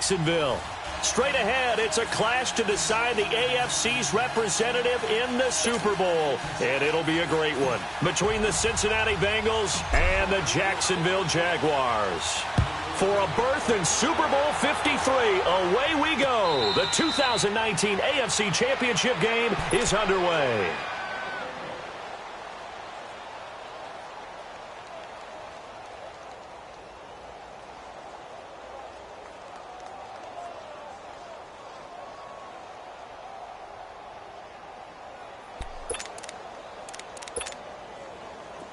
Jacksonville. Straight ahead, it's a clash to decide the AFC's representative in the Super Bowl. And it'll be a great one between the Cincinnati Bengals and the Jacksonville Jaguars. For a berth in Super Bowl 53, away we go. The 2019 AFC Championship game is underway.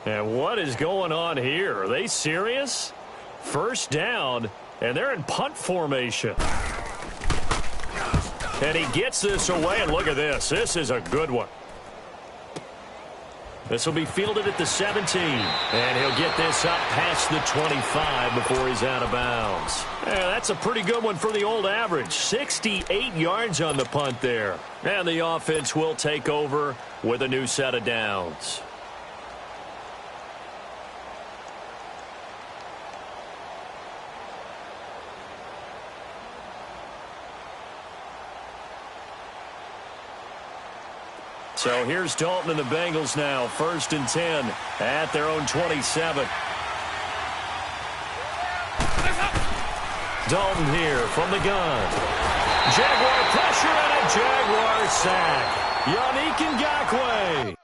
And what is going on here? Are they serious? First down, and they're in punt formation. And he gets this away, and look at this. This is a good one. This will be fielded at the 17, and he'll get this up past the 25 before he's out of bounds. Yeah, that's a pretty good one for the old average. 68 yards on the punt there. And the offense will take over with a new set of downs. So here's Dalton and the Bengals now, 1st and 10 at their own 27. Dalton here from the gun. Jaguar pressure and a Jaguar sack. Yannick Ngakoue.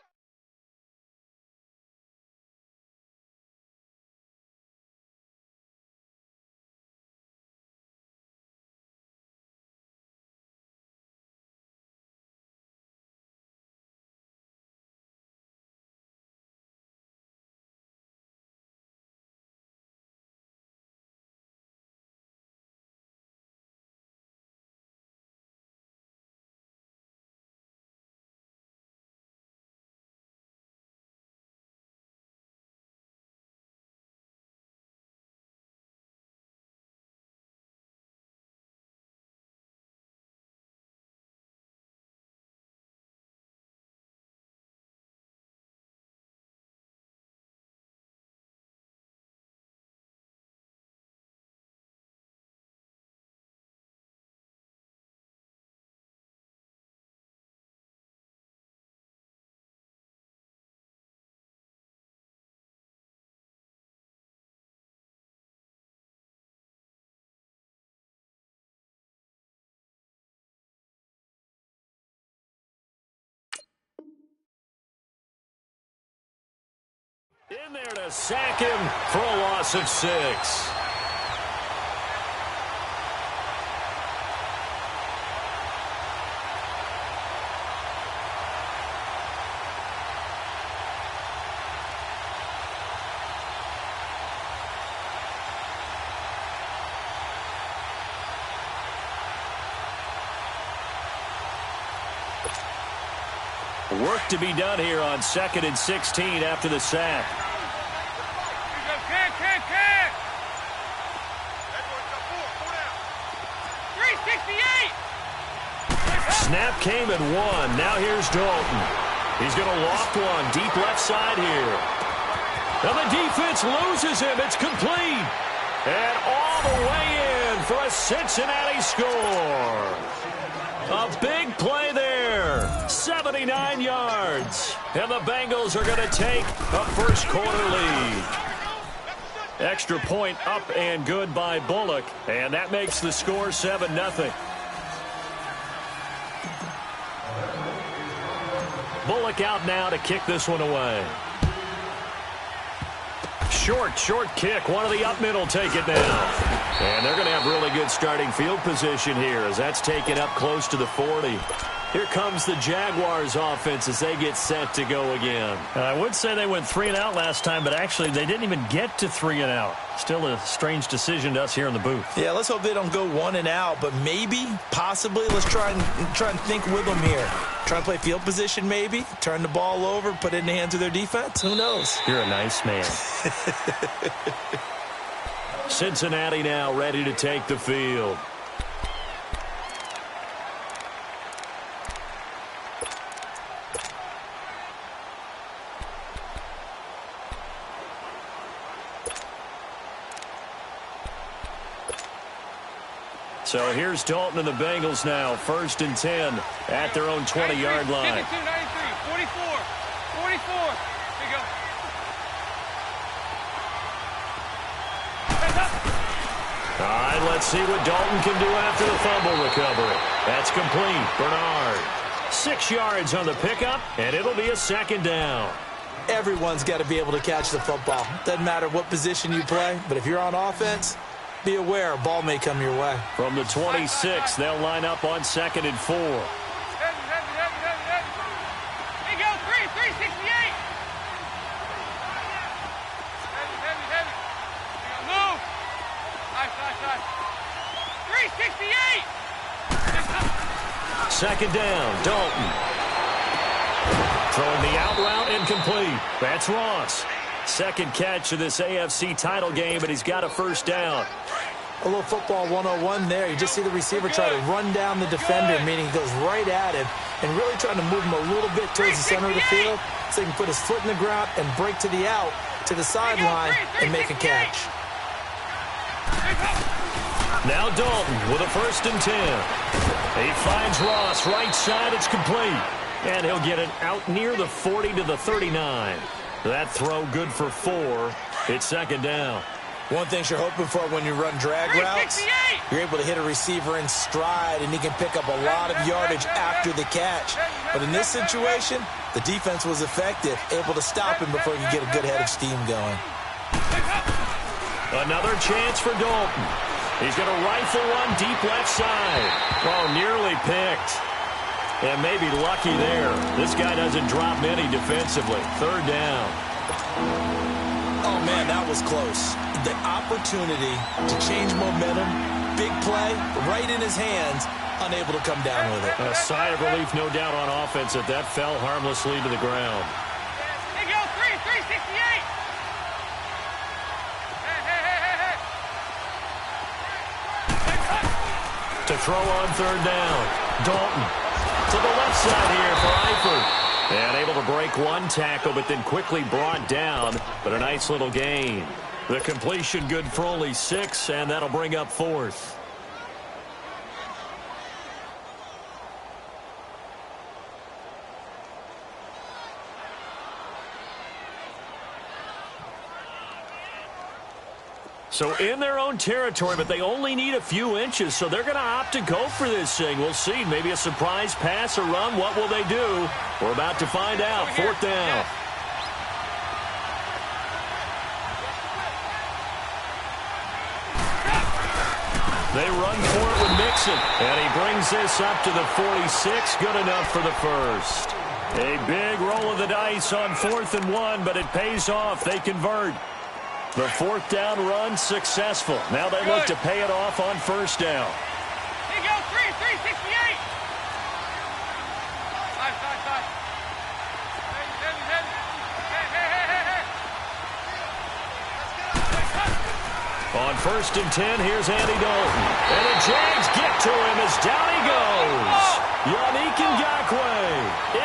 In there to sack him for a loss of 6. Work to be done here on 2nd and 16 after the sack. Snap came at 1. Now here's Dalton. He's going to loft one deep left side here. And the defense loses him. It's complete. And all the way in for a Cincinnati score. A big play there. 79 yards. And the Bengals are going to take a first quarter lead. Extra point up and good by Bullock. And that makes the score 7-0. Bullock out now to kick this one away. Short kick. One of the up middle take it now. And they're going to have really good starting field position here as that's taken up close to the 40. Here comes the Jaguars offense as they get set to go again. I would say they went 3 and out last time, but actually they didn't even get to 3 and out. Still a strange decision to us here in the booth. Yeah, let's hope they don't go 1 and out, but maybe, possibly, let's try and think with them here. Try and play field position maybe, turn the ball over, put it in the hands of their defense. Who knows? You're a nice man. Cincinnati now ready to take the field. So here's Dalton and the Bengals now, 1st and 10 at their own 20-yard line. 52, 93, 44, 44. Here you go. All right, let's see what Dalton can do after the fumble recovery. That's complete. Bernard. 6 yards on the pickup, and it'll be a 2nd down. Everyone's got to be able to catch the football. Doesn't matter what position you play, but if you're on offense, be aware a ball may come your way. From the 26, they'll line up on 2nd and 4. Here you go, 368. Heavy. Move. Nice. 368. 2nd down, Dalton. Throwing the out route incomplete. That's Ross. 2nd catch of this AFC title game, and he's got a 1st down. A little football 101 there. You just see the receiver try to run down the defender, meaning he goes right at him and really trying to move him a little bit towards the center of the field so he can put his foot in the ground and break to the out, to the sideline, and make a catch. Now Dalton with a 1st and 10. He finds Ross right side. It's complete. And he'll get it out near the 40 to the 39. That throw good for 4. It's 2nd down. One thing you're hoping for when you run drag routes, you're able to hit a receiver in stride, and he can pick up a lot of yardage after the catch. But in this situation, the defense was effective, able to stop him before he could get a good head of steam going. Another chance for Dalton. He's going to rifle one deep left side. Oh, nearly picked. And maybe lucky there. This guy doesn't drop many defensively. 3rd down. Oh, man, that was close. The opportunity to change momentum, big play, right in his hands, unable to come down with it. A sigh of relief, no doubt, on offense that that fell harmlessly to the ground. Here you go, 368. To throw on 3rd down. Dalton to the left side here for Eifert. And able to break one tackle, but then quickly brought down. But a nice little gain. The completion good for only 6, and that'll bring up 4th. So in their own territory, but they only need a few inches, so they're going to opt to go for this thing. We'll see. Maybe a surprise pass or run. What will they do? We're about to find out. 4th down. They run for it with Mixon, and he brings this up to the 46. Good enough for the 1st. A big roll of the dice on 4th and 1, but it pays off. They convert. The 4th down run successful. Now they look to pay it off on 1st down. Here you go, 368. Nice. On 1st and 10, here's Andy Dalton. And the Jags get to him as down he goes. Yannick Ngakoue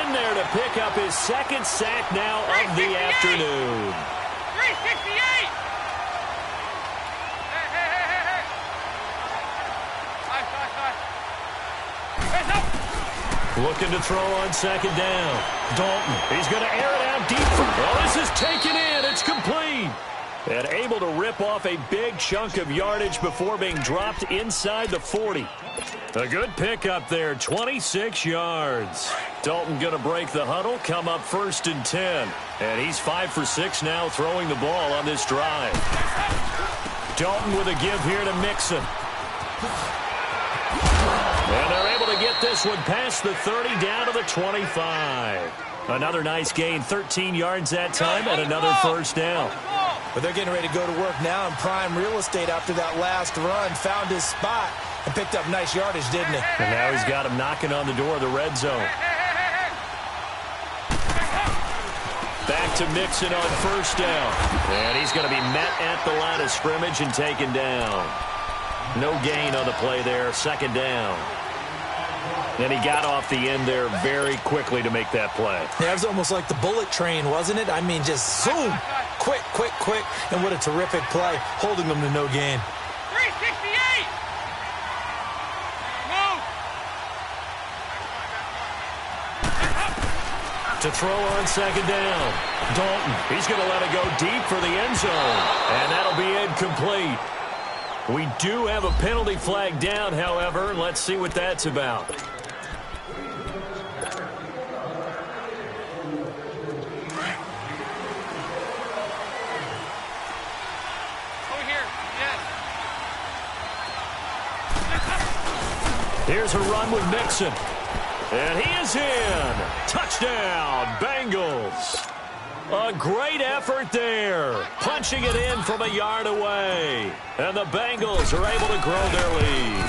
in there to pick up his 2nd sack now of the afternoon. 368. Looking to throw on 2nd down. Dalton, he's going to air it out deep. Oh, this is taken in. It's complete. And able to rip off a big chunk of yardage before being dropped inside the 40. A good pickup there, 26 yards. Dalton going to break the huddle, come up 1st and 10. And he's 5 for 6 now throwing the ball on this drive. Dalton with a give here to Mixon. And they're able to get this one past the 30 down to the 25. Another nice gain, 13 yards that time, and another 1st down. But they're getting ready to go to work now in prime real estate after that last run. Found his spot and picked up nice yardage, didn't he? And now he's got him knocking on the door of the red zone. Back to Mixon on 1st down. And he's going to be met at the line of scrimmage and taken down. No gain on the play there, 2nd down. And he got off the end there very quickly to make that play. Yeah, it was almost like the bullet train, wasn't it? I mean, just zoom, quick, and what a terrific play, holding them to no gain. 368. To throw on second down. Dalton. He's going to let it go deep for the end zone. And that'll be incomplete. We do have a penalty flag down, however. Let's see what that's about. Here's a run with Mixon. And he is in. Touchdown, Bengals. A great effort there. Punching it in from a yard away. And the Bengals are able to grow their lead.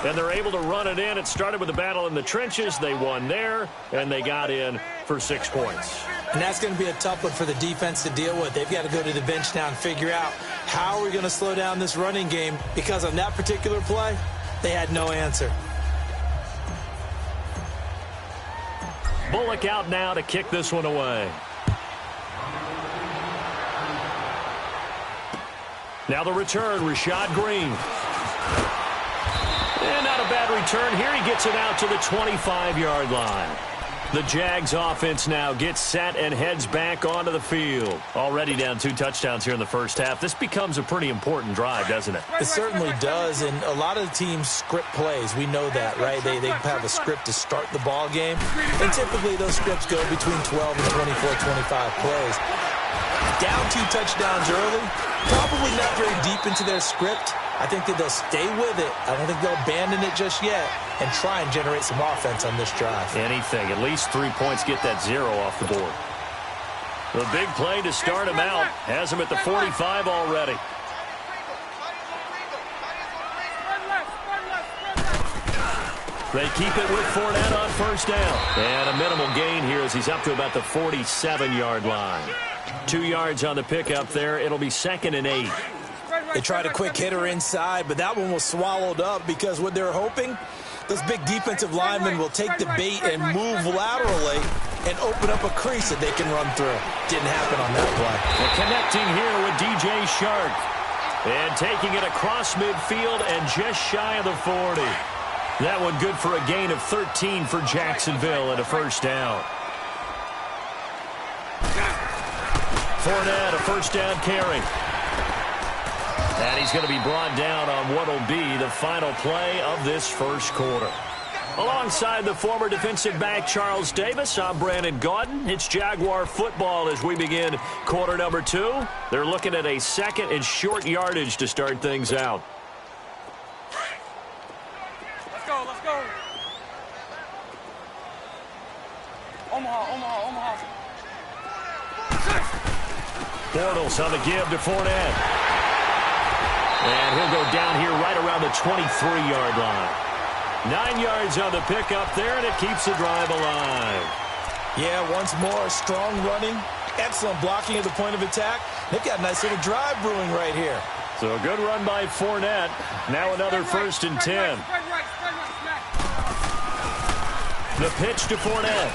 And they're able to run it in. It started with a battle in the trenches. They won there, and they got in for 6 points. And that's going to be a tough one for the defense to deal with. They've got to go to the bench now and figure out how are we going to slow down this running game, because on that particular play, they had no answer. Bullock out now to kick this one away. Now the return, Rashad Green. And not a bad return here. He gets it out to the 25-yard line. The Jags offense now gets set and heads back onto the field. Already down 2 touchdowns here in the first half. This becomes a pretty important drive, doesn't it? It certainly does, and a lot of the teams script plays. We know that, right? They have a script to start the ball game, and typically those scripts go between 12 and 24, 25 plays. Down 2 touchdowns early, probably not very deep into their script. I think that they'll stay with it. I don't think they'll abandon it just yet and try and generate some offense on this drive. Anything. At least 3 points, get that 0 off the board. The big play to start him out. Has him at the 45 already. They keep it with Fournette on first down. And a minimal gain here as he's up to about the 47-yard line. 2 yards on the pickup there. It'll be 2nd and 8. They tried a quick hitter inside, but that one was swallowed up because what they're hoping, those big defensive linemen will take the bait and move laterally and open up a crease that they can run through. Didn't happen on that play. They're connecting here with DJ Shark. And taking it across midfield and just shy of the 40. That one good for a gain of 13 for Jacksonville and a first down. Fournette, a first down carry. And he's going to be brought down on what will be the final play of this first quarter. Alongside the former defensive back Charles Davis, I'm Brandon Gaudin. It's Jaguar football as we begin quarter number 2. They're looking at a 2nd and short yardage to start things out. Let's go, let's go. Omaha. Bortles on the give to Fournette. And he'll go down here right around the 23-yard line. 9 yards on the pickup there, and it keeps the drive alive. Yeah, once more, strong running, excellent blocking at the point of attack. They've got a nice little drive brewing right here. So a good run by Fournette. Now another 1st and 10. The pitch to Fournette.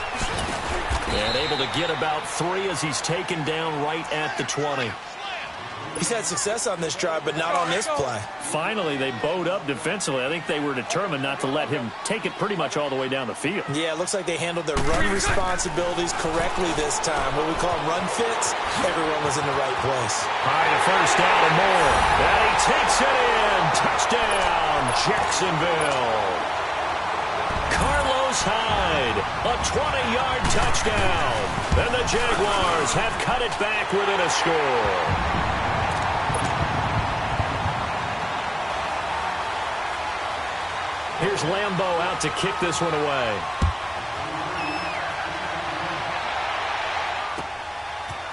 And able to get about 3 as he's taken down right at the 20. He's had success on this drive, but not on this play. Finally, they bowed up defensively. I think they were determined not to let him take it pretty much all the way down the field. Yeah, it looks like they handled their run responsibilities correctly this time. What we call run fits, everyone was in the right place. High to first down and more. And he takes it in. Touchdown, Jacksonville. Carlos Hyde, a 20-yard touchdown. And the Jaguars have cut it back within a score. Here's Lambeau out to kick this one away.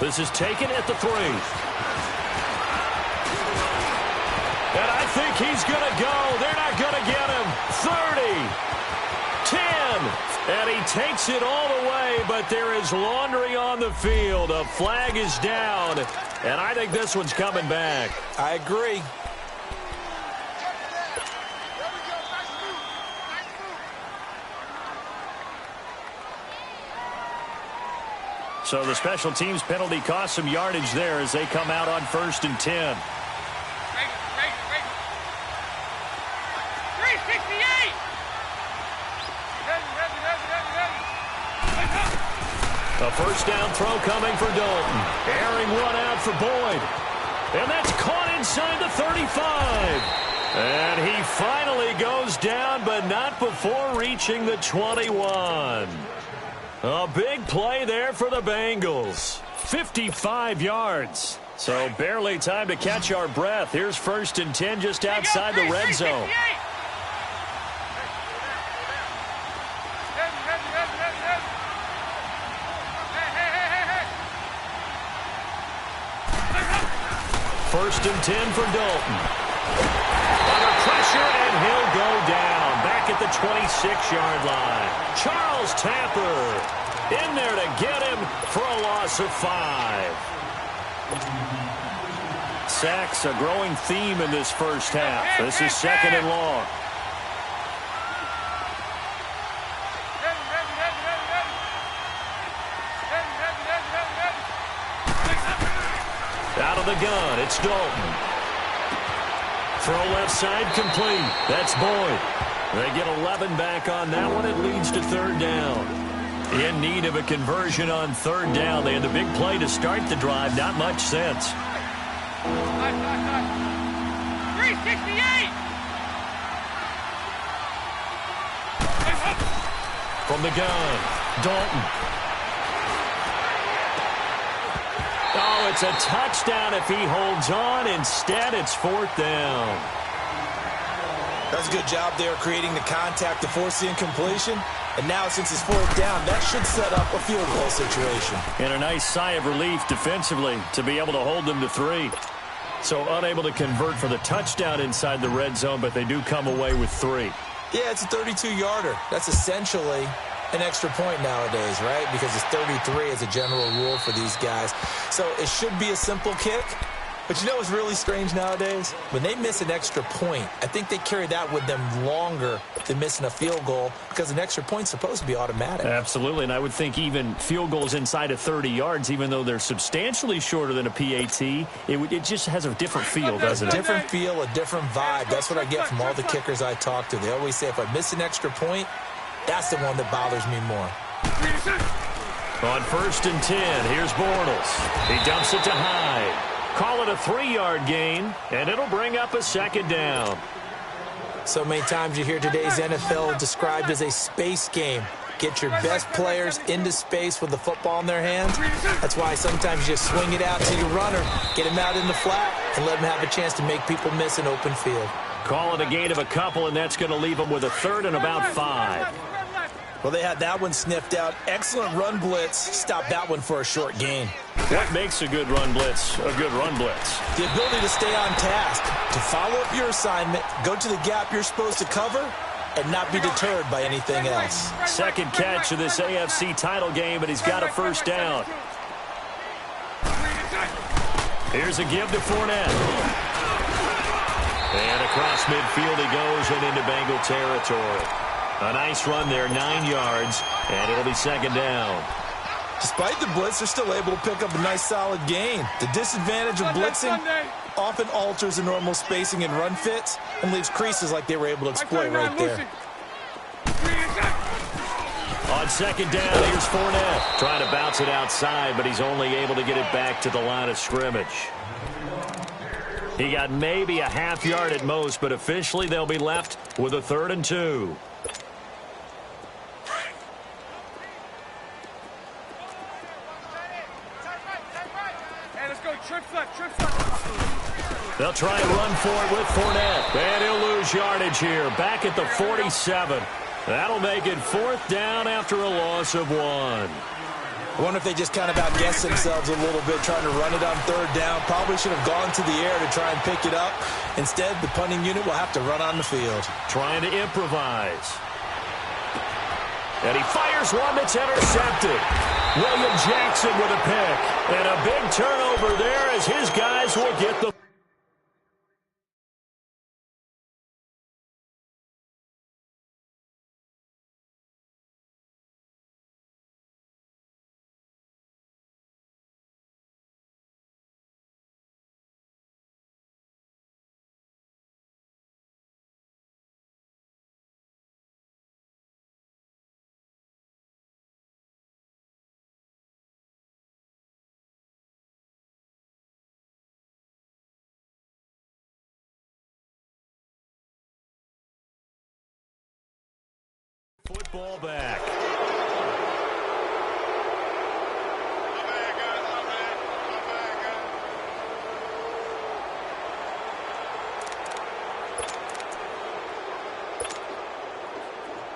This is taken at the 3. And I think he's going to go. They're not going to get him. 30. 10. And he takes it all the way, but there is laundry on the field. A flag is down, and I think this one's coming back. I agree. So the special teams penalty cost some yardage there as they come out on 1st and 10. 368. A first down throw coming for Dalton. Airing one out for Boyd. And that's caught inside the 35. And he finally goes down, but not before reaching the 21. A big play there for the Bengals. 55 yards. So barely time to catch our breath. Here's 1st and 10 just outside the red zone. First and 10 for Dalton. Under pressure, and he'll go down. Back at the 26-yard line. Charles Tapper in there to get him for a loss of 5. Sacks a growing theme in this first half. This is 2nd and long. Out of the gun, it's Dalton. Throw left side complete. That's Boyd. They get 11 back on that one. It leads to 3rd down. In need of a conversion on 3rd down. They had the big play to start the drive. Not much sense. 368. From the gun, Dalton. Oh, it's a touchdown if he holds on. Instead, it's 4th down. That's a good job there creating the contact to force the incompletion. And now, since it's 4th down, that should set up a field goal situation. And a nice sigh of relief defensively to be able to hold them to 3. So unable to convert for the touchdown inside the red zone, but they do come away with 3. Yeah, it's a 32-yarder. That's essentially an extra point nowadays, right? Because it's 33 as a general rule for these guys. So it should be a simple kick. But you know what's really strange nowadays? When they miss an extra point, I think they carry that with them longer than missing a field goal because an extra point's supposed to be automatic. Absolutely, and I would think even field goals inside of 30 yards, even though they're substantially shorter than a PAT, it just has a different feel, doesn't it? A different feel, a different vibe. That's what I get from all the kickers I talk to. They always say if I miss an extra point, that's the one that bothers me more. On 1st and 10, here's Bortles. He dumps it to Hyde. Call it a 3-yard gain, and it'll bring up a 2nd down. So many times you hear today's NFL described as a space game. Get your best players into space with the football in their hands. That's why sometimes you just swing it out to your runner, get him out in the flat, and let him have a chance to make people miss an open field. Call it a gain of a couple, and that's going to leave them with a 3rd and about 5. Well, they had that one sniffed out. Excellent run blitz. Stop that one for a short gain. What makes a good run blitz a good run blitz? The ability to stay on task, to follow up your assignment, go to the gap you're supposed to cover, and not be deterred by anything else. 2nd catch of this AFC title game, and he's got a 1st down. Here's a give to Fournette. And across midfield he goes and into Bengal territory. A nice run there, 9 yards, and it'll be 2nd down. Despite the blitz, they're still able to pick up a nice solid gain. The disadvantage of blitzing often alters the normal spacing and run fits and leaves creases like they were able to exploit right there. On 2nd down, here's Fournette. Trying to bounce it outside, but he's only able to get it back to the line of scrimmage. He got maybe a half yard at most, but officially they'll be left with a 3rd and 2. They'll try and run for it with Fournette. And he'll lose yardage here. Back at the 47. That'll make it 4th down after a loss of 1. I wonder if they just kind of outguessed themselves a little bit trying to run it on 3rd down. Probably should have gone to the air to try and pick it up. Instead, the punting unit will have to run on the field. Trying to improvise. And he fires one that's intercepted. William Jackson with a pick. And a big turnover there as his guys will get the football back.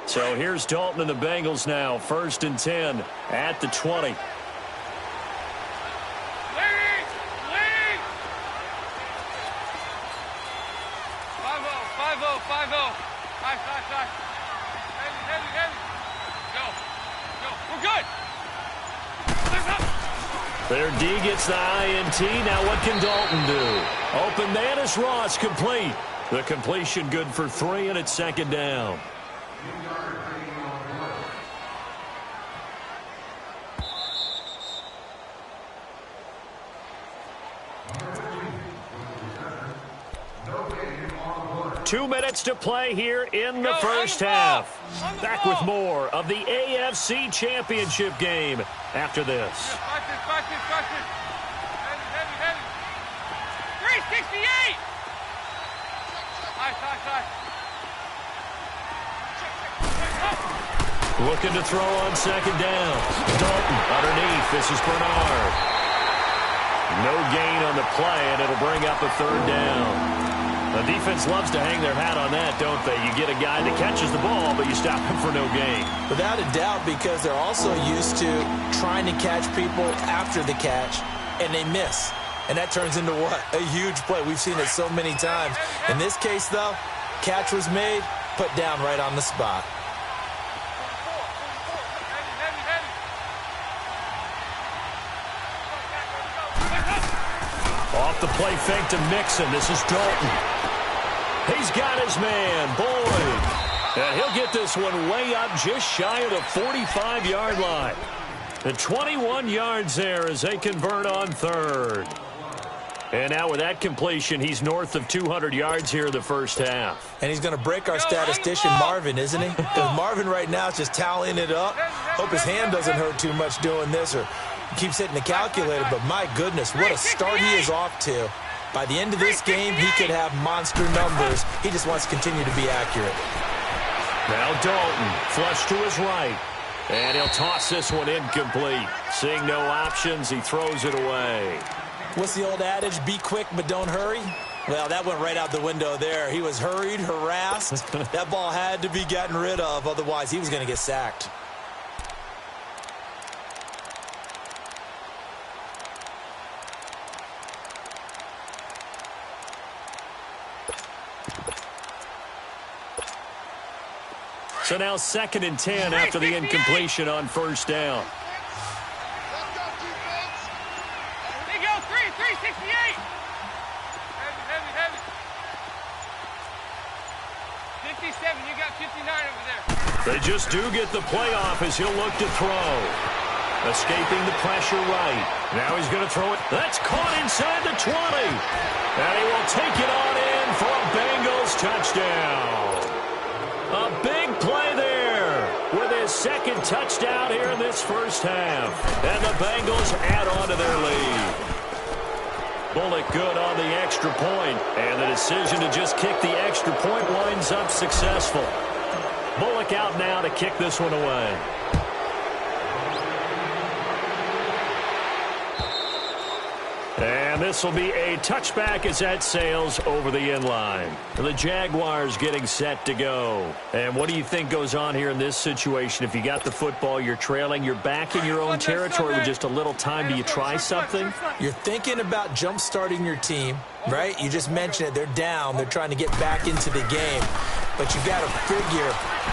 So here's Dalton and the Bengals now. 1st and 10 at the 20. Lead! 5-0, 5-0. High. Heavy. Go. We're good. Their D gets the INT. Now what can Dalton do? Open man is Ross, complete. The completion good for 3, and it's 2nd down. Two minutes to play here in the first half. Back with more of the AFC Championship game after this. Practice. Heavy. 368! High. Looking to throw on 2nd down. Dalton underneath. This is Bernard. No gain on the play, and it'll bring up a 3rd down. The defense loves to hang their hat on that, don't they? You get a guy that catches the ball, but you stop him for no gain. Without a doubt, because they're also used to trying to catch people after the catch, and they miss. And that turns into what? A huge play. We've seen it so many times. In this case, though, catch was made, put down right on the spot. Off the play fake to Mixon. This is Dalton. He's got his man, Boyd. And he'll get this one way up just shy of the 45-yard line. The 21 yards there as they convert on 3rd. And now with that completion, he's north of 200 yards here in the first half. And he's going to break our statistician, Marvin, isn't he? Because Marvin right now is just tallying it up. Hope his hand doesn't hurt too much doing this, or keeps hitting the calculator. But my goodness, what a start he is off to. By the end of this game, he could have monster numbers. He just wants to continue to be accurate. Now Dalton, flush to his right. And he'll toss this one incomplete. Seeing no options, he throws it away. What's the old adage? Be quick, but don't hurry. Well, that went right out the window there. He was hurried, harassed. That ball had to be gotten rid of. Otherwise, he was going to get sacked. So now 2nd and 10 after the incompletion on 1st down. There you go, 368! Heavy. 57, you got 59 over there. They just do get the playoff as he'll look to throw. Escaping the pressure right. Now he's going to throw it. That's caught inside the 20. And he will take it on in for a Bengals touchdown. A big play there with his 2nd touchdown here in this first half. And the Bengals add on to their lead. Bullock good on the extra point. And the decision to just kick the extra point winds up successful. Bullock out now to kick this one away. And this will be a touchback as that sails over the inline. The Jaguars getting set to go. And what do you think goes on here in this situation? If you got the football, you're trailing, you're back in your own territory with just a little time. Do you try something? You're thinking about jump-starting your team, right? You just mentioned it. They're down. They're trying to get back into the game. But you got to figure,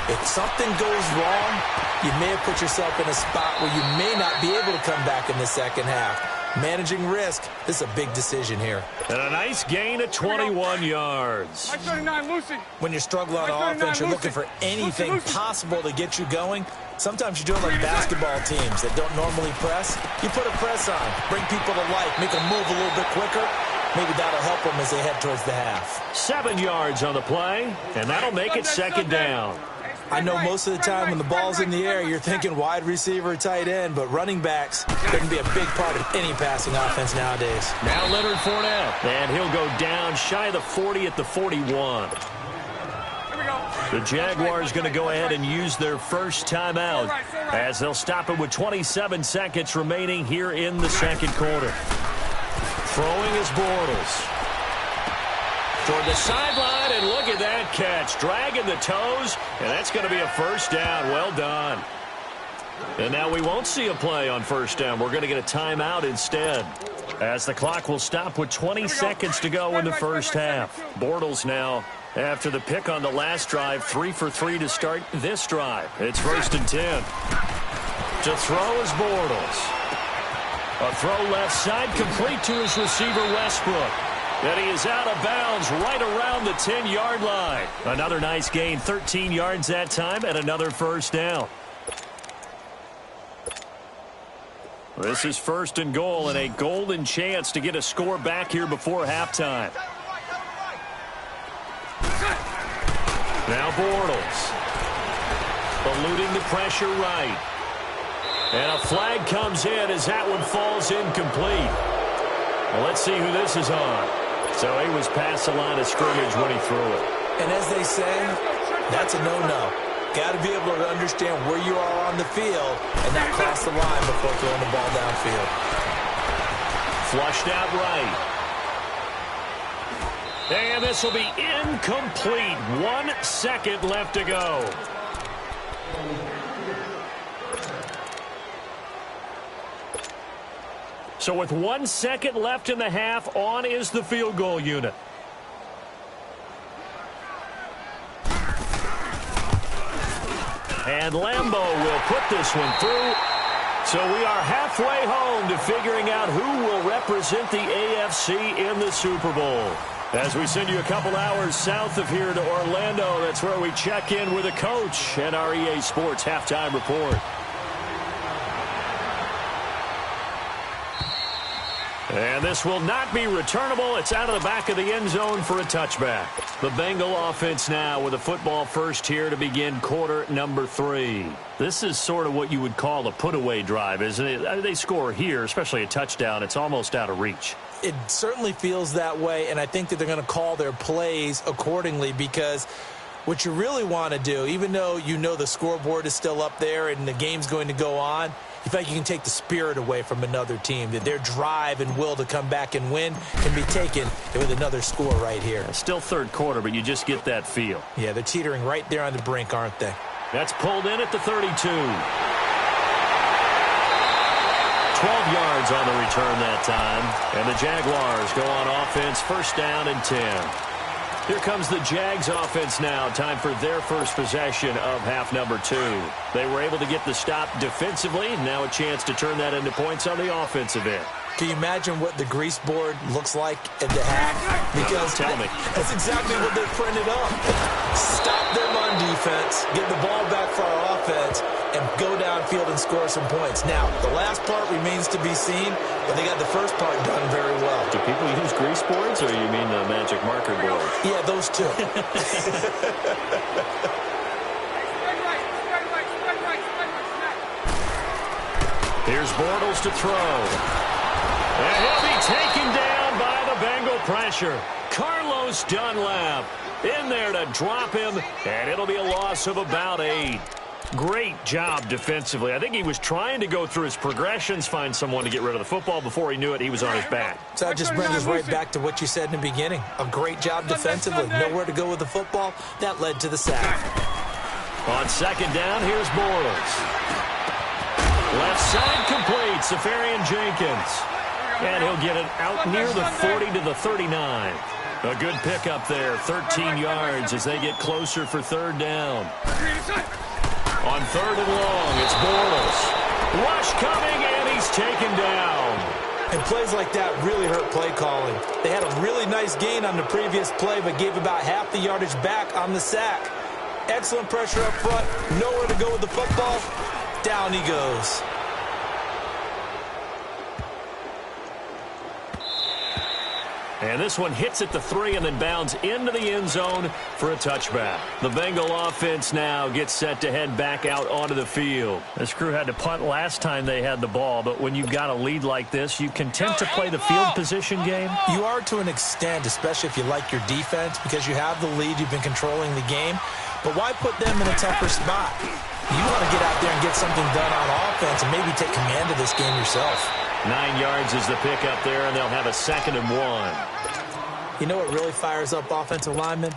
if something goes wrong, you may have put yourself in a spot where you may not be able to come back in the second half. Managing risk, this is a big decision here. And a nice gain of 21 yards. 39, Lucy. When you're struggling on offense, you're looking for anything possible to get you going. Sometimes you're doing like basketball teams that don't normally press. You put a press on, bring people to life, make them move a little bit quicker. Maybe that'll help them as they head towards the half. 7 yards on the play, and that'll make it 2nd down. I know most of the time when the ball's in the air, you're thinking wide receiver, tight end, but running backs can be a big part of any passing offense nowadays. Now Leonard Fournette, and he'll go down shy of the 40 at the 41. Here we go. The Jaguars going to go ahead and use their first timeout as they'll stop it with 27 seconds remaining here in the second quarter. Throwing is Bortles. Toward the sideline, and look at that catch. Dragging the toes, and that's going to be a first down. Well done. And now we won't see a play on first down. We're going to get a timeout instead, as the clock will stop with 20 seconds to go in the first half. Bortles now, after the pick on the last drive, 3 for 3 to start this drive. It's 1st and 10. To throw is Bortles. A throw left side, complete to his receiver, Westbrook. And he is out of bounds right around the 10-yard line. Another nice gain, 13 yards that time, and another first down. This is 1st and goal, and a golden chance to get a score back here before halftime. Now Bortles. Eluding the pressure right. And a flag comes in as that one falls incomplete. Well, let's see who this is on. So he was past the line of scrimmage when he threw it. And as they say, that's a no-no. Got to be able to understand where you are on the field and not cross the line before throwing the ball downfield. Flushed out right. And this will be incomplete. 1 second left to go. So with 1 second left in the half, on is the field goal unit. And Lambeau will put this one through. So we are halfway home to figuring out who will represent the AFC in the Super Bowl. As we send you a couple hours south of here to Orlando, that's where we check in with a coach and our EA Sports halftime report. And this will not be returnable. It's out of the back of the end zone for a touchback. The Bengal offense now with a football first here to begin quarter number 3. This is sort of what you would call a put-away drive, isn't it? They score here, especially a touchdown. It's almost out of reach. It certainly feels that way, and I think that they're going to call their plays accordingly, because what you really want to do, even though you know the scoreboard is still up there and the game's going to go on, you feel like you can take the spirit away from another team, that their drive and will to come back and win can be taken with another score right here. Still third quarter, but you just get that feel. Yeah, they're teetering right there on the brink, aren't they? That's pulled in at the 32. 12 yards on the return that time. And the Jaguars go on offense, 1st down and 10. Here comes the Jags offense now. Time for their first possession of half number 2. They were able to get the stop defensively. Now a chance to turn that into points on the offensive end. Can you imagine what the grease board looks like at the half? Because tell me. That's exactly what they printed up. Stop them on defense, get the ball back for our offense, and go downfield and score some points. Now, the last part remains to be seen, but they got the first part done very well. Do people use grease boards, or you mean the magic marker board? Yeah, those two. Here's Bortles to throw. And he'll be taken down by the Bengal pressure. Carlos Dunlap in there to drop him, and it'll be a loss of about 8. Great job defensively. I think he was trying to go through his progressions, find someone to get rid of the football. Before he knew it, he was on his back. So that just brings us right back to what you said in the beginning. A great job defensively. Nowhere to go with the football. That led to the sack. On 2nd down, here's Bortles. Left side complete. Safarian Jenkins. And he'll get it out near the 40 to the 39. A good pickup there, 13 yards as they get closer for 3rd down. On 3rd and long, it's Bortles. Rush coming, and he's taken down. And plays like that really hurt play calling. They had a really nice gain on the previous play, but gave about half the yardage back on the sack. Excellent pressure up front. Nowhere to go with the football. Down he goes. And this one hits at the 3 and then bounds into the end zone for a touchback. The Bengal offense now gets set to head back out onto the field. This crew had to punt last time they had the ball, but when you've got a lead like this, you can tend to play the field position game. You are to an extent, especially if you like your defense, because you have the lead, you've been controlling the game. but why put them in a tougher spot? You want to get out there and get something done on offense and maybe take command of this game yourself. 9 yards is the pickup there, and they'll have a 2nd and 1. You know what really fires up offensive linemen?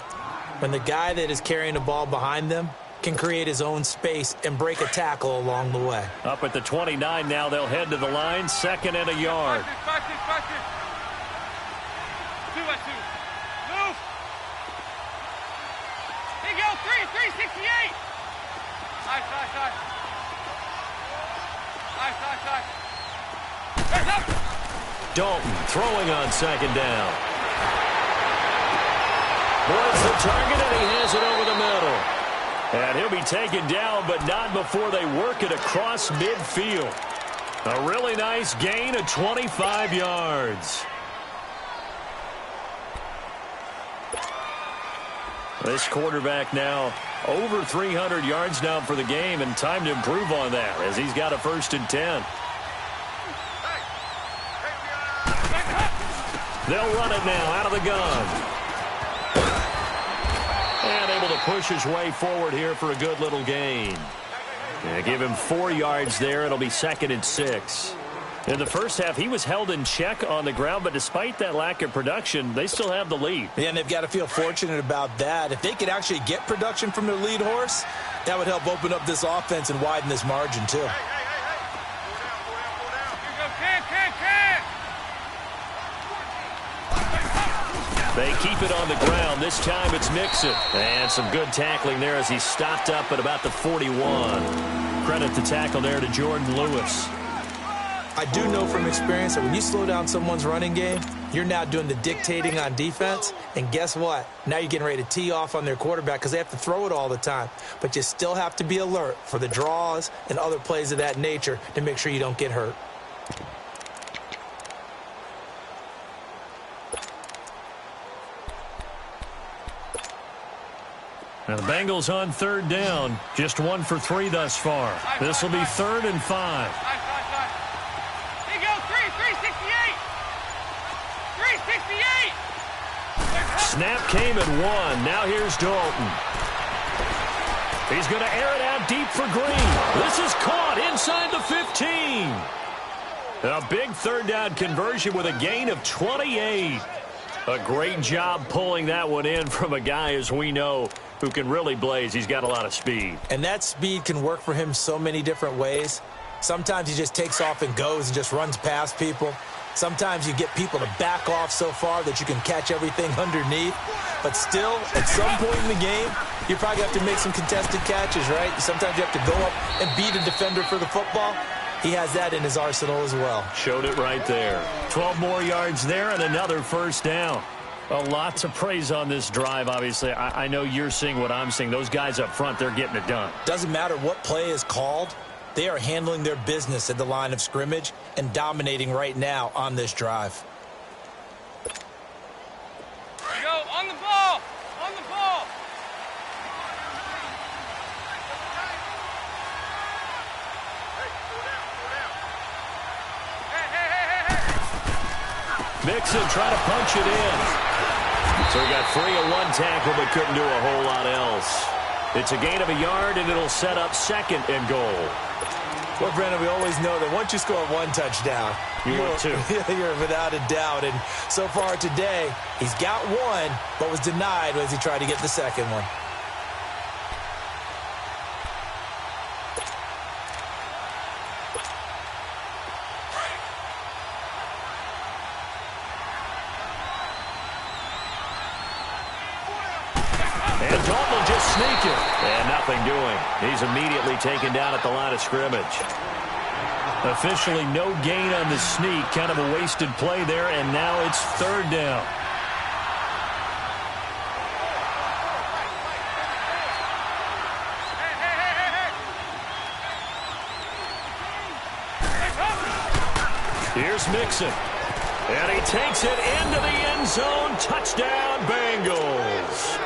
When the guy that is carrying the ball behind them can create his own space and break a tackle along the way. Up at the 29 now, they'll head to the line, 2nd and a yard. Practice. 2 by 2. Move. Here you go, 368. Side. Side. Up. Dalton throwing on 2nd down. Boyd's the target, and he has it over the middle. And he'll be taken down, but not before they work it across midfield. A really nice gain of 25 yards. This quarterback now over 300 yards now for the game, and time to improve on that as he's got a 1st and 10. They'll run it now out of the gun. And able to push his way forward here for a good little gain. Yeah, give him 4 yards there. It'll be 2nd and 6. In the first half, he was held in check on the ground, but despite that lack of production, they still have the lead. Yeah, and they've got to feel fortunate about that. If they could actually get production from their lead horse, that would help open up this offense and widen this margin, too. Here you go, can. They keep it on the ground. This time it's Mixon. And some good tackling there as he stopped up at about the 41. Credit the tackle there to Jordan Lewis. I do know from experience that when you slow down someone's running game, you're now doing the dictating on defense. And guess what? Now you're getting ready to tee off on their quarterback because they have to throw it all the time. But you still have to be alert for the draws and other plays of that nature to make sure you don't get hurt. Now the Bengals on 3rd down. Just 1 for 3 thus far. This will be 3rd and 5. Side. Here you go, 368. 368. Snap came at 1. Now here's Dalton. He's going to air it out deep for Green. This is caught inside the 15. A big 3rd down conversion with a gain of 28. A great job pulling that one in from a guy, as we know, who can really blaze. He's got a lot of speed. And that speed can work for him so many different ways. Sometimes he just takes off and goes and just runs past people. Sometimes you get people to back off so far that you can catch everything underneath. But still, at some point in the game, you probably have to make some contested catches, right? Sometimes you have to go up and beat a defender for the football. He has that in his arsenal as well. Showed it right there. 12 more yards there and another 1st down. A lot to praise on this drive, obviously. I know you're seeing what I'm seeing. Those guys up front, they're getting it done. Doesn't matter what play is called. They are handling their business at the line of scrimmage and dominating right now on this drive. Here you go, on the ball. Mixon trying to punch it in. So he got free of 1 tackle but couldn't do a whole lot else. It's a gain of a yard, and it'll set up 2nd and goal. Well, Brandon, we always know that once you score 1 touchdown, you're without a doubt. And so far today, he's got 1, but was denied as he tried to get the 2nd one. Sneak it. And nothing doing. He's immediately taken down at the line of scrimmage. Officially no gain on the sneak. Kind of a wasted play there, and now it's 3rd down. Here's Mixon. And he takes it into the end zone. Touchdown, Bengals.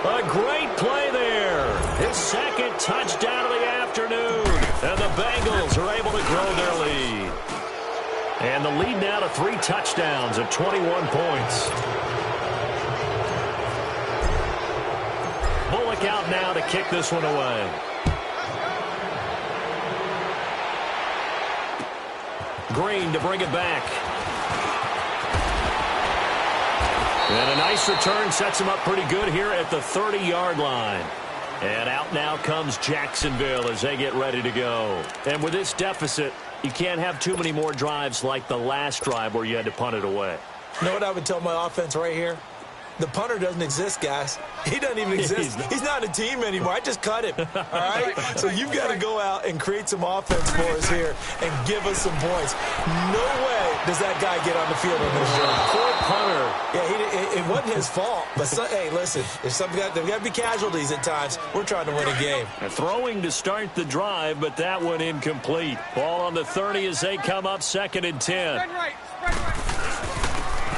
A great play there. His 2nd touchdown of the afternoon. And the Bengals are able to grow their lead. And the lead now to 3 touchdowns at 21 points. Bullock out now to kick this one away. Green to bring it back. And a nice return sets him up pretty good here at the 30-yard line. And out now comes Jacksonville as they get ready to go. And with this deficit, you can't have too many more drives like the last drive where you had to punt it away. You know what I would tell my offense right here? The punter doesn't exist, guys. He doesn't even exist. He's not a team anymore. I just cut him, all right? So you've got to go out and create some offense for us here and give us some points. No way does that guy get on the field on this drive. Poor punter. Yeah, it wasn't his fault. But, hey, listen, there's got to be casualties at times. We're trying to win a game. Throwing to start the drive, but that one incomplete. Ball on the 30 as they come up 2nd and 10. Spread right.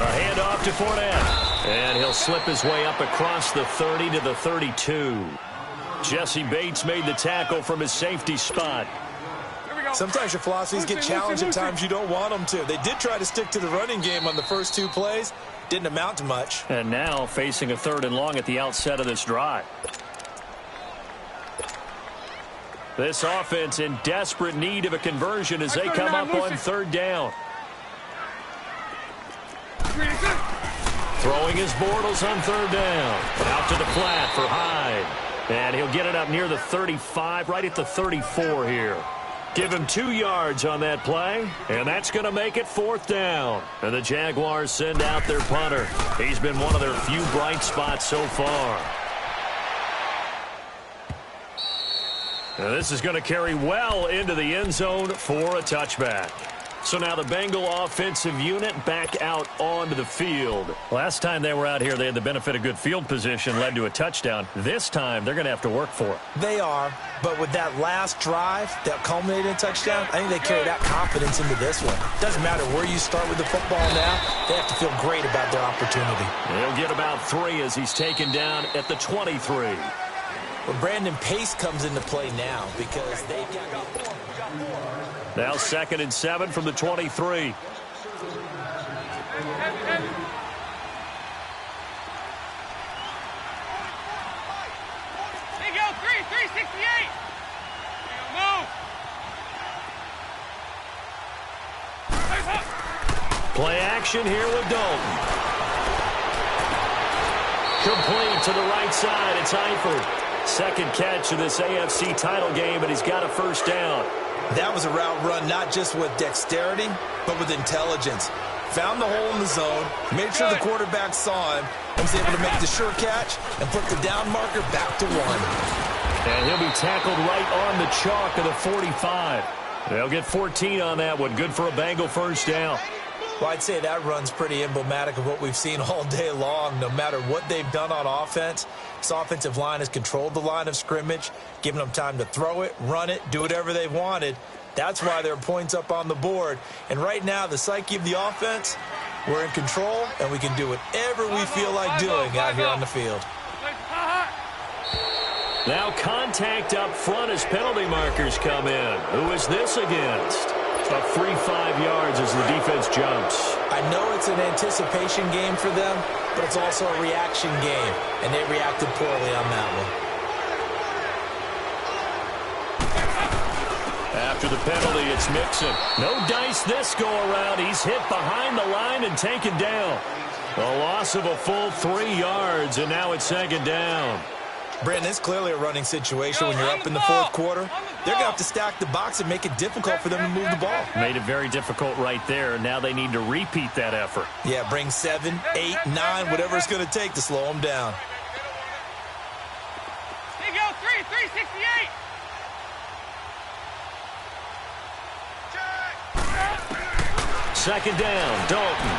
A handoff to Fournette. And he'll slip his way up across the 30 to the 32. Jesse Bates made the tackle from his safety spot. Sometimes your philosophies get challenged at times you don't want them to. They did try to stick to the running game on the first 2 plays. Didn't amount to much. And now facing a 3rd and long at the outset of this drive. This offense in desperate need of a conversion as they come up on 3rd down. Throwing his Bortles on 3rd down. Out to the flat for Hyde. And he'll get it up near the 35, right at the 34 here. Give him 2 yards on that play, and that's going to make it 4th down. And the Jaguars send out their punter. He's been one of their few bright spots so far. Now this is going to carry well into the end zone for a touchback. So now the Bengal offensive unit back out onto the field. Last time they were out here, they had the benefit of good field position, led to a touchdown. This time, they're going to have to work for it. They are, but with that last drive that culminated in a touchdown, I think they carry that confidence into this one. Doesn't matter where you start with the football now, they have to feel great about their opportunity. He'll get about 3 as he's taken down at the 23. Well, Brandon Pace comes into play now because they've got... Now 2nd and 7 from the 23. Here you go, 368. Move. Play action here with Dalton. Complete to the right side. It's Eifert. 2nd catch of this AFC title game, and he's got a 1st down. That was a route run not just with dexterity, but with intelligence. Found the hole in the zone, made sure the quarterback saw him, and was able to make the sure catch and put the down marker back to 1. And he'll be tackled right on the chalk of the 45. They'll get 14 on that one. Good for a Bengal 1st down. Well, I'd say that run's pretty emblematic of what we've seen all day long. No matter what they've done on offense, this offensive line has controlled the line of scrimmage, given them time to throw it, run it, do whatever they've wanted. That's why there are points up on the board. And right now, the psyche of the offense, we're in control, and we can do whatever we feel like doing out here on the field. Now contact up front as penalty markers come in. Who is this against? About 3-5 yards as the defense jumps. I know it's an anticipation game for them, but it's also a reaction game, and they reacted poorly on that one. After the penalty, it's Mixon. No dice this go-around. He's hit behind the line and taken down. A loss of a full 3 yards, and now it's 2nd down. Brandon, it's clearly a running situation when you're up in the 4th quarter. They're going to have to stack the box and make it difficult for them to move the ball. Made it very difficult right there. Now they need to repeat that effort. Yeah, bring 7, 8, 9, whatever it's going to take to slow them down. Here you go, 368. Second down, Dalton.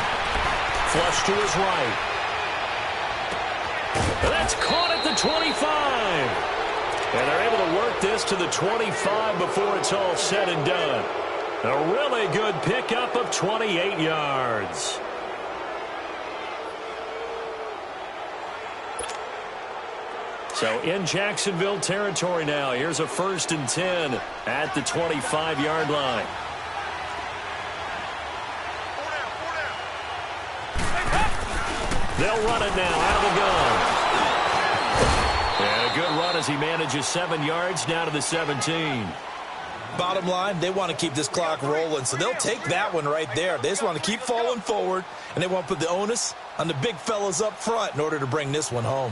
Flush to his right. That's caught at the 25. And they're able to work this to the 25 before it's all said and done. A really good pickup of 28 yards. So in Jacksonville territory now. Here's a 1st and 10 at the 25-yard line. They'll run it now out of the gun. And a good run as he manages 7 yards down to the 17. Bottom line, they want to keep this clock rolling, so they'll take that one right there. They just want to keep falling forward, and they want to put the onus on the big fellas up front in order to bring this one home.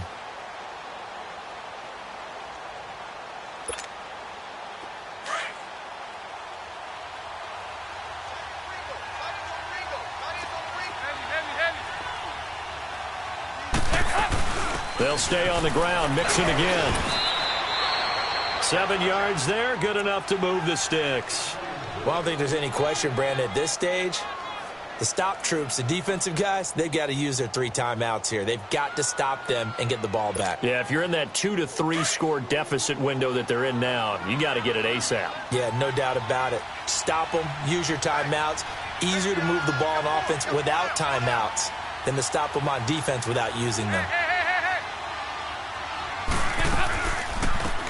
They'll stay on the ground, mixing again. 7 yards there, good enough to move the sticks. Well, I don't think there's any question, Brandon, at this stage, the stop troops, the defensive guys, they've got to use their 3 timeouts here. They've got to stop them and get the ball back. Yeah, if you're in that 2 to 3 score deficit window that they're in now, you got to get it ASAP. Yeah, no doubt about it. Stop them, use your timeouts. Easier to move the ball on offense without timeouts than to stop them on defense without using them.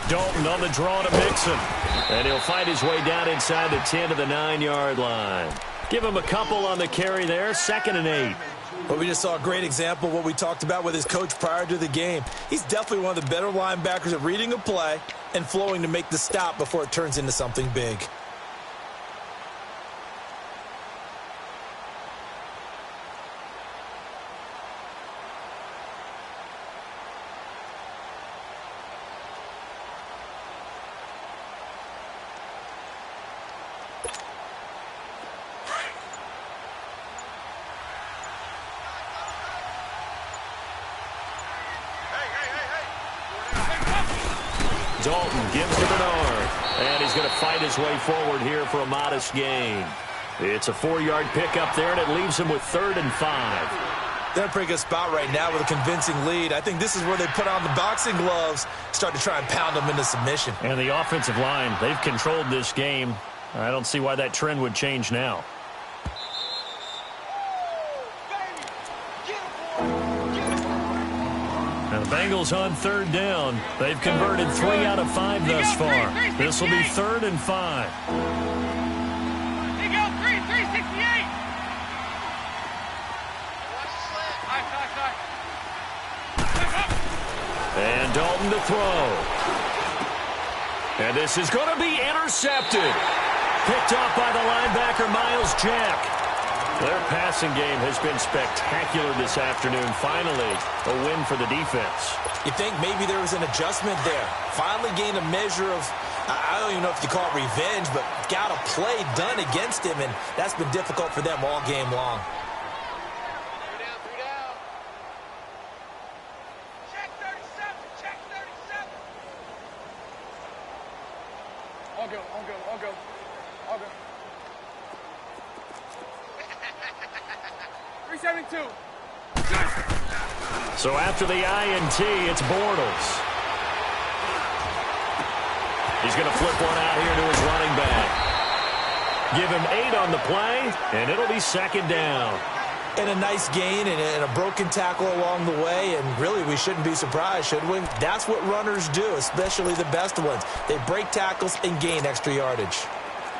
Dalton on the draw to Mixon. And he'll fight his way down inside the 10 to the 9-yard line. Give him a couple on the carry there, 2nd and 8. Well, we just saw a great example of what we talked about with his coach prior to the game. He's definitely one of the better linebackers at reading a play and flowing to make the stop before it turns into something big. Dalton gives to Bernard. And he's going to fight his way forward here for a modest gain. It's a 4-yard pickup there, and it leaves him with 3rd and 5. They're in a pretty good spot right now with a convincing lead. I think this is where they put on the boxing gloves, start to try and pound them into submission. And the offensive line, they've controlled this game. I don't see why that trend would change now. And the Bengals on 3rd down. They've converted 3 out of 5 thus far. This will be 3rd and 5. He go 368. And Dalton to throw. And this is going to be intercepted. Picked off by the linebacker, Miles Jack. Their passing game has been spectacular this afternoon. Finally, a win for the defense. You think maybe there was an adjustment there. Finally gained a measure of, I don't even know if you call it revenge, but got a play done against him, and that's been difficult for them all game long. Check 37. Check 37. All go. All go. All go. All go. 372. So after the INT, it's Bortles. He's going to flip one out here to his running back. Give him 8 on the play, and it'll be 2nd down. And a nice gain and a broken tackle along the way, and really we shouldn't be surprised, should we? That's what runners do, especially the best ones. They break tackles and gain extra yardage.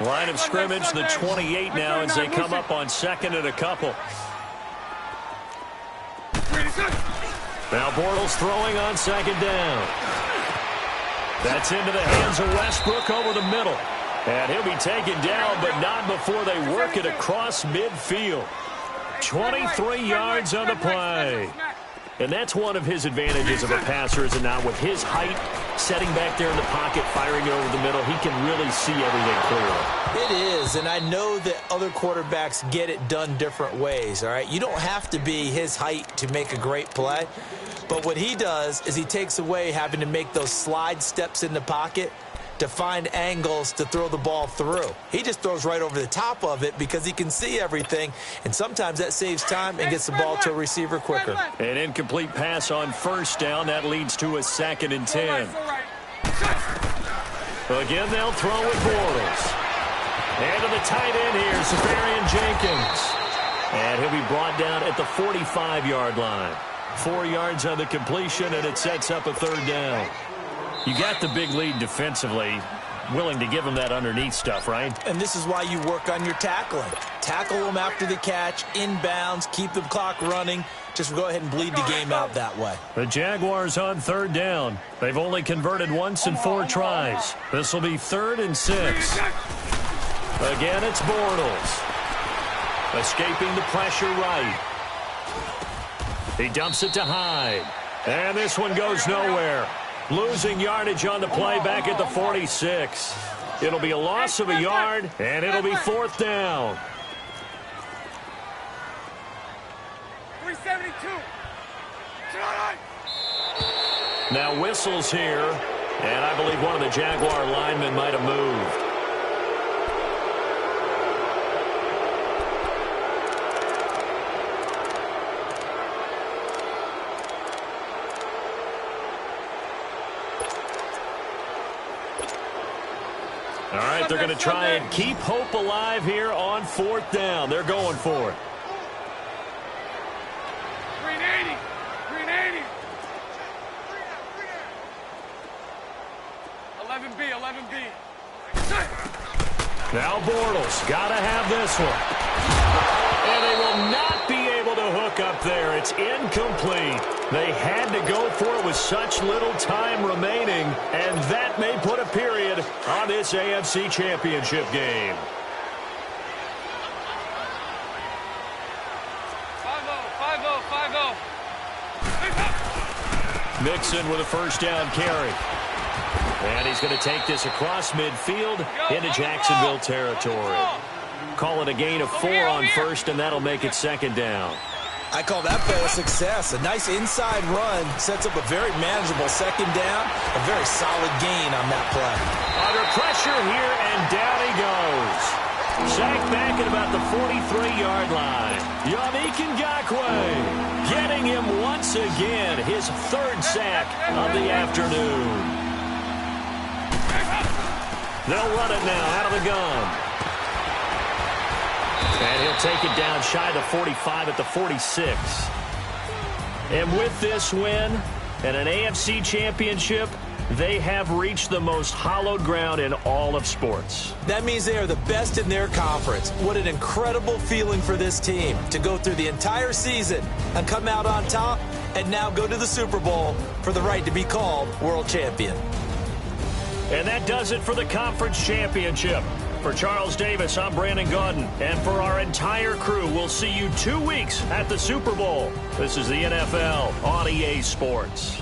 Line of scrimmage, the 28 now as they come up on 2nd and a couple. Now Bortles throwing on 2nd down. That's into the hands of Westbrook over the middle. And he'll be taken down, but not before they work it across midfield. 23 yards on the play. And that's one of his advantages of a passer, is it not? With his height, setting back there in the pocket, firing it over the middle, he can really see everything clearly. It is, and I know that other quarterbacks get it done different ways, all right? You don't have to be his height to make a great play, but what he does is he takes away having to make those slide steps in the pocket to find angles to throw the ball through. He just throws right over the top of it because he can see everything, and sometimes that saves time and gets the ball to a receiver quicker. An incomplete pass on 1st down. That leads to a 2nd and 10. Again, they'll throw with Bortles. And to the tight end here, Safarian Jenkins. And he'll be brought down at the 45-yard line. 4 yards on the completion, and it sets up a 3rd down. You got the big lead defensively. willing to give him that underneath stuff, right? And this is why you work on your tackling. Tackle them after the catch, inbounds, keep the clock running. Just go ahead and bleed the game out that way. The Jaguars on third down. They've only converted once in 4 tries. This will be 3rd and 6. Again, it's Bortles. Escaping the pressure right. He dumps it to Hyde. And this one goes nowhere. Losing yardage on the play back at the 46. It'll be a loss of a yard, and it'll be 4th down. 372. Now whistles here, and I believe one of the Jaguar linemen might have moved. All right, they're going to try and keep hope alive here on 4th down. They're going for it. 380. 380. 11B. 11B. Now Bortles, got to have this one. And they will not be able to hook up there. It's incomplete. They had to go for it with such little time remaining, and that may put a period on this AFC Championship game. 5-0. 5-0. Mixon with a first down carry. And he's going to take this across midfield into Jacksonville territory. Call it a gain of 4 on 1st, and that'll make it 2nd down. I call that play a success. A nice inside run sets up a very manageable 2nd down. A very solid gain on that play. Under pressure here, and down he goes. Sacked back at about the 43-yard line. Yannick Ngakoue getting him once again. His 3rd sack of the afternoon. They'll run it now out of the gun. And he'll take it down shy of the 45 at the 46. And with this win and an AFC championship, they have reached the most hallowed ground in all of sports. That means they are the best in their conference. What an incredible feeling for this team to go through the entire season and come out on top and now go to the Super Bowl for the right to be called world champion. And that does it for the conference championship. For Charles Davis, I'm Brandon Gaudin. And for our entire crew, we'll see you 2 weeks at the Super Bowl. This is the NFL on EA Sports.